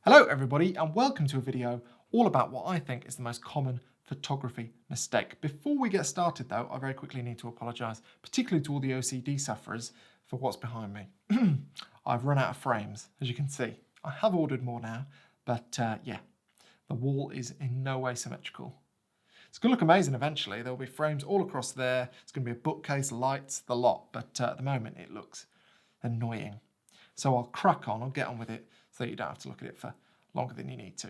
Hello everybody and welcome to a video all about what I think is the most common photography mistake. Before we get started though, I very quickly need to apologise, particularly to all the OCD sufferers, for what's behind me. I've run out of frames, as you can see. I have ordered more now, but yeah, the wall is in no way symmetrical. It's going to look amazing eventually. There'll be frames all across there. It's going to be a bookcase, lights, the lot, but at the moment it looks annoying. So I'll crack on, I'll get on with it so that you don't have to look at it for longer than you need to.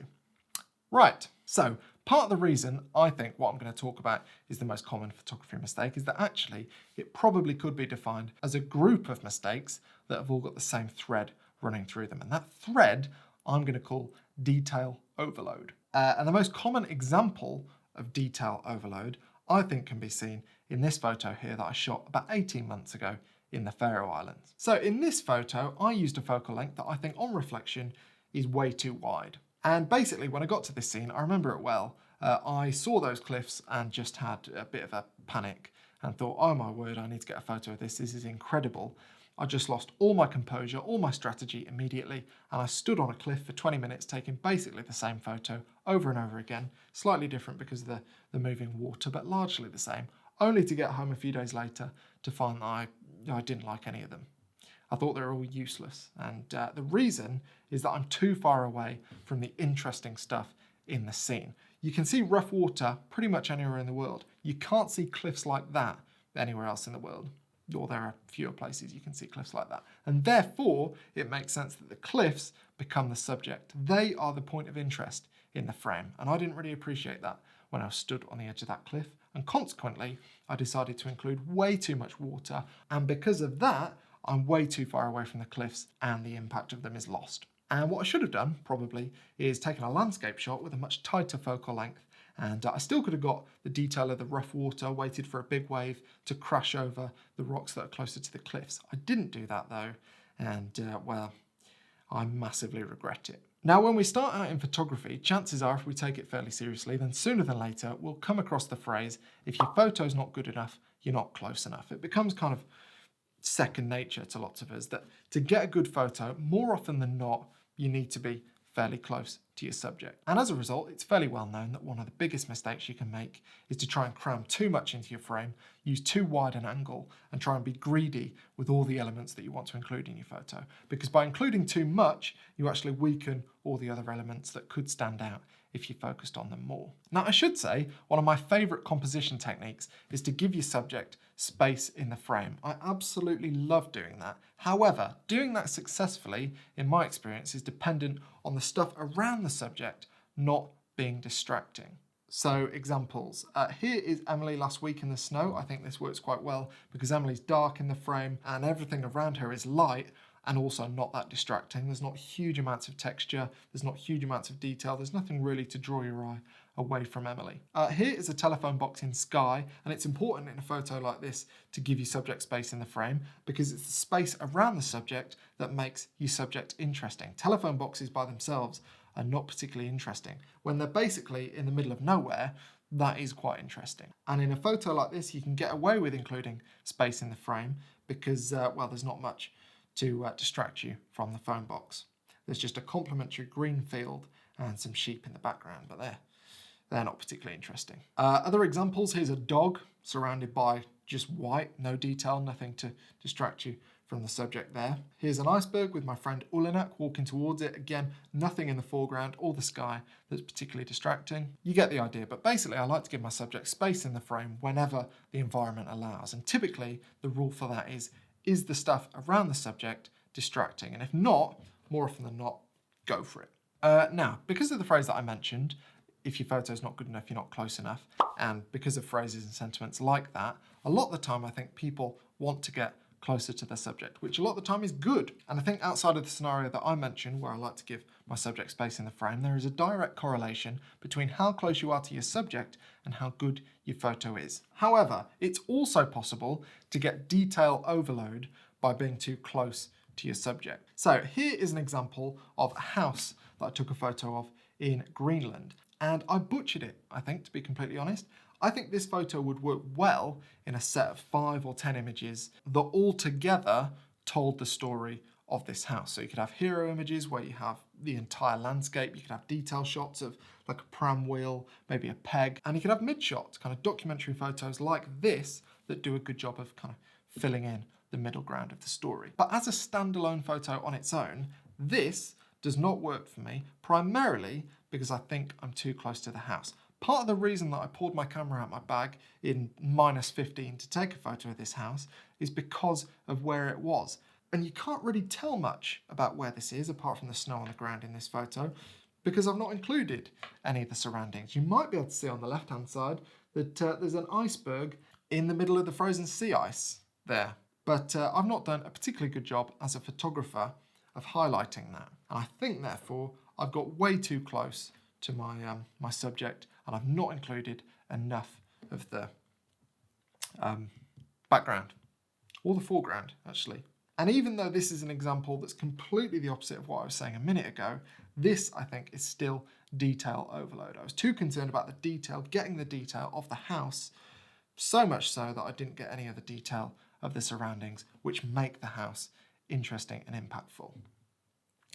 Right, so part of the reason I think what I'm going to talk about is the most common photography mistake is that actually it probably could be defined as a group of mistakes that have all got the same thread running through them. And that thread I'm going to call detail overload. And the most common example of detail overload I think can be seen in this photo here that I shot about 18 months ago in the Faroe Islands. So in this photo, I used a focal length that I think on reflection is way too wide. And basically when I got to this scene, I remember it well, I saw those cliffs and just had a bit of a panic and thought, oh my word, I need to get a photo of this, this is incredible. I just lost all my composure, all my strategy immediately, and I stood on a cliff for 20 minutes taking basically the same photo over and over again, slightly different because of the moving water, but largely the same, only to get home a few days later to find that I didn't like any of them. I thought they were all useless, and the reason is that I'm too far away from the interesting stuff in the scene. You can see rough water pretty much anywhere in the world. You can't see cliffs like that anywhere else in the world, or there are fewer places you can see cliffs like that. And therefore, it makes sense that the cliffs become the subject. They are the point of interest in the frame, and I didn't really appreciate that when I stood on the edge of that cliff, and consequently, I decided to include way too much water, and because of that, I'm way too far away from the cliffs and the impact of them is lost. And what I should have done, probably, is taken a landscape shot with a much tighter focal length, and I still could have got the detail of the rough water, waited for a big wave to crash over the rocks that are closer to the cliffs. I didn't do that though, and well, I massively regret it. Now, when we start out in photography, chances are if we take it fairly seriously, then sooner than later we'll come across the phrase, if your photo's not good enough, you're not close enough. It becomes kind of second nature to lots of us that to get a good photo, more often than not, you need to be fairly close to your subject. And as a result, it's fairly well known that one of the biggest mistakes you can make is to try and cram too much into your frame, use too wide an angle, and try and be greedy with all the elements that you want to include in your photo. Because by including too much, you actually weaken all the other elements that could stand out if you focused on them more. Now, I should say, one of my favourite composition techniques is to give your subject space in the frame. I absolutely love doing that. However, doing that successfully, in my experience, is dependent on the stuff around the subject not being distracting. So examples, here is Emily last week in the snow. I think this works quite well because Emily's dark in the frame and everything around her is light and also not that distracting. There's not huge amounts of texture, there's not huge amounts of detail, there's nothing really to draw your eye away from Emily. Here is a telephone box in sky, and it's important in a photo like this to give your subject space in the frame because it's the space around the subject that makes your subject interesting. Telephone boxes by themselves are not particularly interesting. When they're basically in the middle of nowhere, that is quite interesting. And in a photo like this, you can get away with including space in the frame because, well, there's not much to distract you from the phone box. There's just a complementary green field and some sheep in the background, but they're not particularly interesting. Other examples, here's a dog surrounded by just white, no detail, nothing to distract you from the subject there. Here's an iceberg with my friend Ulinak walking towards it. Again, nothing in the foreground or the sky that's particularly distracting. You get the idea, but basically I like to give my subject space in the frame whenever the environment allows. And typically the rule for that is the stuff around the subject distracting? And if not, more often than not, go for it. Now, because of the phrase that I mentioned, if your photo's not good enough, you're not close enough, and because of phrases and sentiments like that, a lot of the time I think people want to get closer to their subject, which a lot of the time is good. And I think outside of the scenario that I mentioned, where I like to give my subject space in the frame, there is a direct correlation between how close you are to your subject and how good your photo is. However, it's also possible to get detail overload by being too close to your subject. So here is an example of a house that I took a photo of in Greenland, and I butchered it, I think, to be completely honest. I think this photo would work well in a set of 5 or 10 images that all together told the story of this house. So you could have hero images where you have the entire landscape. You could have detail shots of like a pram wheel, maybe a peg, and you could have mid shots, kind of documentary photos like this that do a good job of kind of filling in the middle ground of the story. But as a standalone photo on its own, this does not work for me, primarily because I think I'm too close to the house. Part of the reason that I pulled my camera out my bag in -15 to take a photo of this house is because of where it was. And you can't really tell much about where this is, apart from the snow on the ground in this photo, because I've not included any of the surroundings. You might be able to see on the left-hand side that there's an iceberg in the middle of the frozen sea ice there. But I've not done a particularly good job as a photographer of highlighting that. And I think, therefore, I've got way too close to my subject, and I've not included enough of the background, or the foreground, actually. And even though this is an example that's completely the opposite of what I was saying a minute ago, this, I think, is still detail overload. I was too concerned about the detail, getting the detail of the house, so much so that I didn't get any of the detail of the surroundings, which make the house interesting and impactful.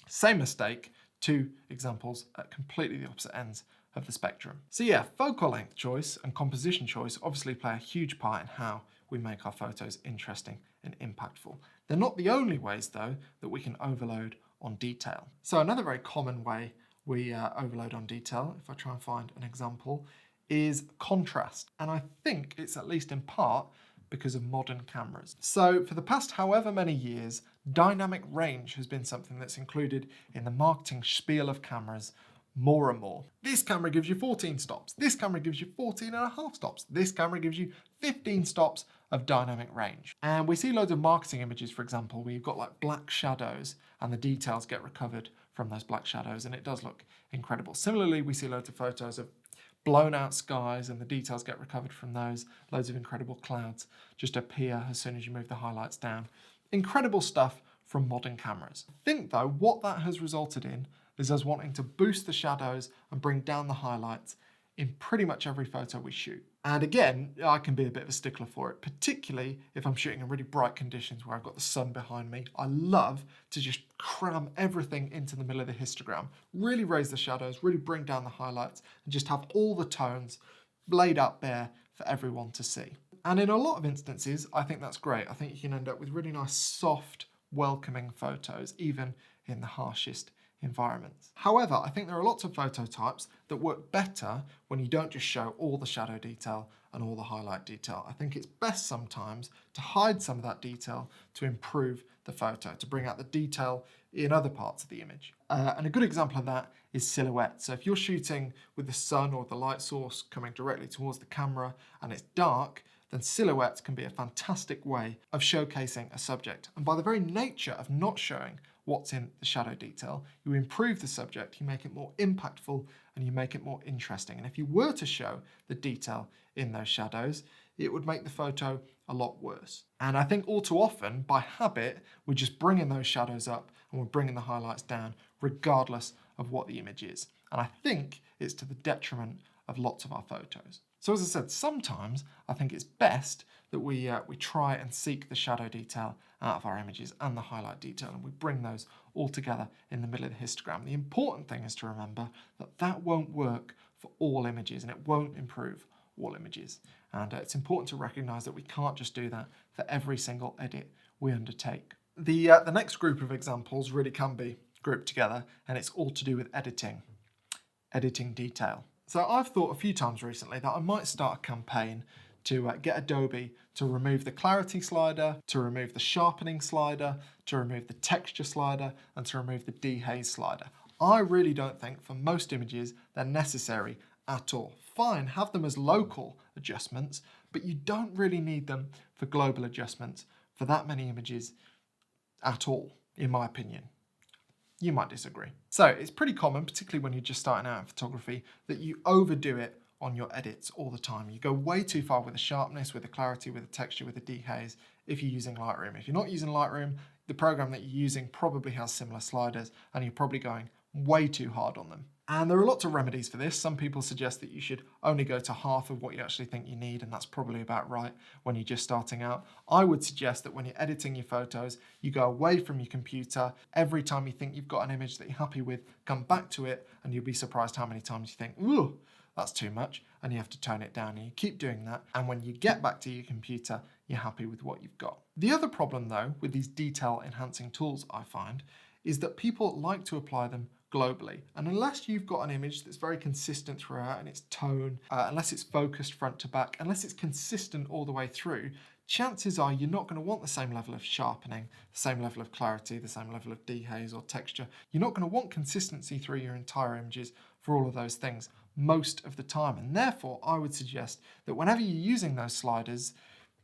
Same mistake, two examples at completely the opposite ends of the spectrum. So yeah, focal length choice and composition choice obviously play a huge part in how we make our photos interesting and impactful. They're not the only ways, though, that we can overload on detail. So another very common way we overload on detail, if I try and find an example, is contrast. And I think it's at least in part because of modern cameras. So for the past however many years, dynamic range has been something that's included in the marketing spiel of cameras more and more. This camera gives you 14 stops. This camera gives you 14.5 stops. This camera gives you 15 stops of dynamic range. And we see loads of marketing images, for example, where you've got like black shadows and the details get recovered from those black shadows, and it does look incredible. Similarly, we see loads of photos of blown out skies and the details get recovered from those. Loads of incredible clouds just appear as soon as you move the highlights down. Incredible stuff from modern cameras. I think, though, what that has resulted in is us wanting to boost the shadows and bring down the highlights in pretty much every photo we shoot. And again, I can be a bit of a stickler for it, particularly if I'm shooting in really bright conditions where I've got the sun behind me. I love to just cram everything into the middle of the histogram, really raise the shadows, really bring down the highlights, and just have all the tones laid out bare for everyone to see. And in a lot of instances, I think that's great. I think you can end up with really nice, soft, welcoming photos, even in the harshest environments. However, I think there are lots of photo types that work better when you don't just show all the shadow detail and all the highlight detail. I think it's best sometimes to hide some of that detail to improve the photo, to bring out the detail in other parts of the image. And a good example of that is silhouette. So if you're shooting with the sun or the light source coming directly towards the camera and it's dark, then silhouettes can be a fantastic way of showcasing a subject. And by the very nature of not showing what's in the shadow detail, you improve the subject, you make it more impactful, and you make it more interesting. And if you were to show the detail in those shadows, it would make the photo a lot worse. And I think all too often, by habit, we're just bringing those shadows up and we're bringing the highlights down, regardless of what the image is. And I think it's to the detriment of lots of our photos. So as I said, sometimes I think it's best that we try and seek the shadow detail out of our images and the highlight detail, and we bring those all together in the middle of the histogram. The important thing is to remember that that won't work for all images, and it won't improve all images. And it's important to recognise that we can't just do that for every single edit we undertake. The next group of examples really can be grouped together, and it's all to do with editing detail. So I've thought a few times recently that I might start a campaign to get Adobe to remove the clarity slider, to remove the sharpening slider, to remove the texture slider, and to remove the dehaze slider. I really don't think for most images they're necessary at all. Fine, have them as local adjustments, but you don't really need them for global adjustments for that many images at all, in my opinion. You might disagree. So it's pretty common, particularly when you're just starting out in photography, that you overdo it on your edits all the time. You go way too far with the sharpness, with the clarity, with the texture, with the dehaze if you're using Lightroom. If you're not using Lightroom, the program that you're using probably has similar sliders and you're probably going way too hard on them. And there are lots of remedies for this. Some people suggest that you should only go to half of what you actually think you need, and that's probably about right when you're just starting out. I would suggest that when you're editing your photos, you go away from your computer. Every time you think you've got an image that you're happy with, come back to it, and you'll be surprised how many times you think, ooh, that's too much, and you have to tone it down, and you keep doing that. And when you get back to your computer, you're happy with what you've got. The other problem, though, with these detail enhancing tools, I find, is that people like to apply them globally. And unless you've got an image that's very consistent throughout in its tone, unless it's focused front to back, unless it's consistent all the way through, chances are you're not going to want the same level of sharpening, the same level of clarity, the same level of dehaze or texture. You're not going to want consistency through your entire images for all of those things most of the time. And therefore, I would suggest that whenever you're using those sliders,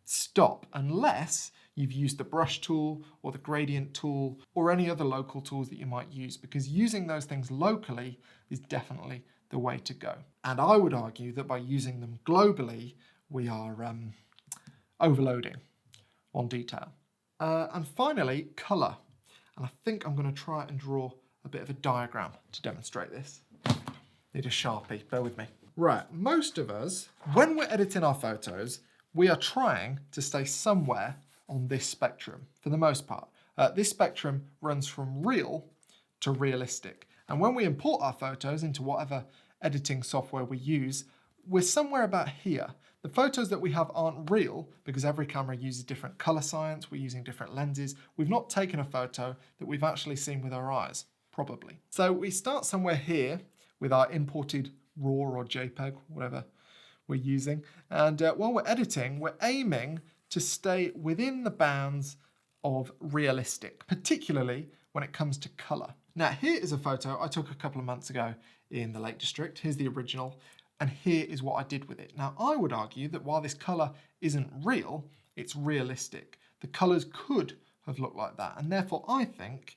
stop unless you've used the brush tool or the gradient tool or any other local tools that you might use, because using those things locally is definitely the way to go. And I would argue that by using them globally, we are overloading on detail. And finally, colour. And I think I'm going to try and draw a bit of a diagram to demonstrate this. Need a Sharpie, bear with me. Right, most of us, when we're editing our photos, we are trying to stay somewhere on this spectrum, for the most part. This spectrum runs from real to realistic. And when we import our photos into whatever editing software we use, we're somewhere about here. The photos that we have aren't real because every camera uses different color science, we're using different lenses. We've not taken a photo that we've actually seen with our eyes, probably. So we start somewhere here with our imported RAW or JPEG, whatever we're using. And while we're editing, we're aiming to stay within the bounds of realistic, particularly when it comes to color. Now, here is a photo I took a couple of months ago in the Lake District. Here's the original, and here is what I did with it. Now, I would argue that while this color isn't real, it's realistic. The colors could have looked like that, and therefore I think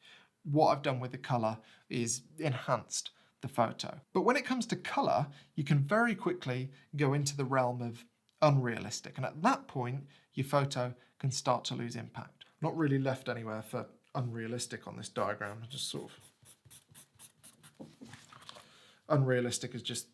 what I've done with the color is enhanced the photo. But when it comes to color, you can very quickly go into the realm of unrealistic, and at that point, your photo can start to lose impact. Not really left anywhere for unrealistic on this diagram, just sort of. Unrealistic is just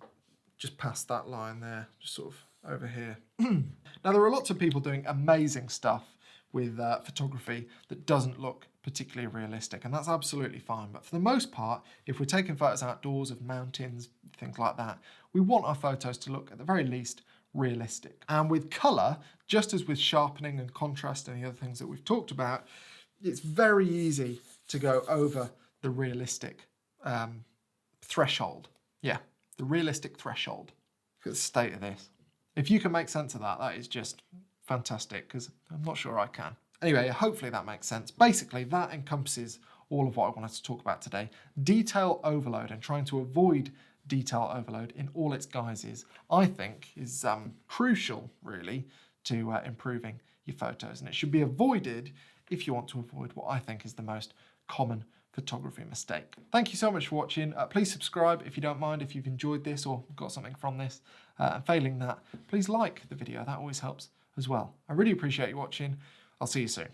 past that line there, just sort of over here. Now, there are lots of people doing amazing stuff with photography that doesn't look particularly realistic, and that's absolutely fine. But for the most part, if we're taking photos outdoors of mountains, things like that, we want our photos to look, at the very least, realistic. And with colour, just as with sharpening and contrast and the other things that we've talked about, it's very easy to go over the realistic threshold. Yeah, the realistic threshold. Look at the state of this. If you can make sense of that, that is just fantastic, because I'm not sure I can. Anyway, hopefully that makes sense. Basically, that encompasses all of what I wanted to talk about today. Detail overload and trying to avoid detail overload in all its guises, I think, is crucial, really, to improving your photos. And it should be avoided if you want to avoid what I think is the most common photography mistake. Thank you so much for watching. Please subscribe if you don't mind, if you've enjoyed this or got something from this. And failing that, please like the video. That always helps as well. I really appreciate you watching. I'll see you soon.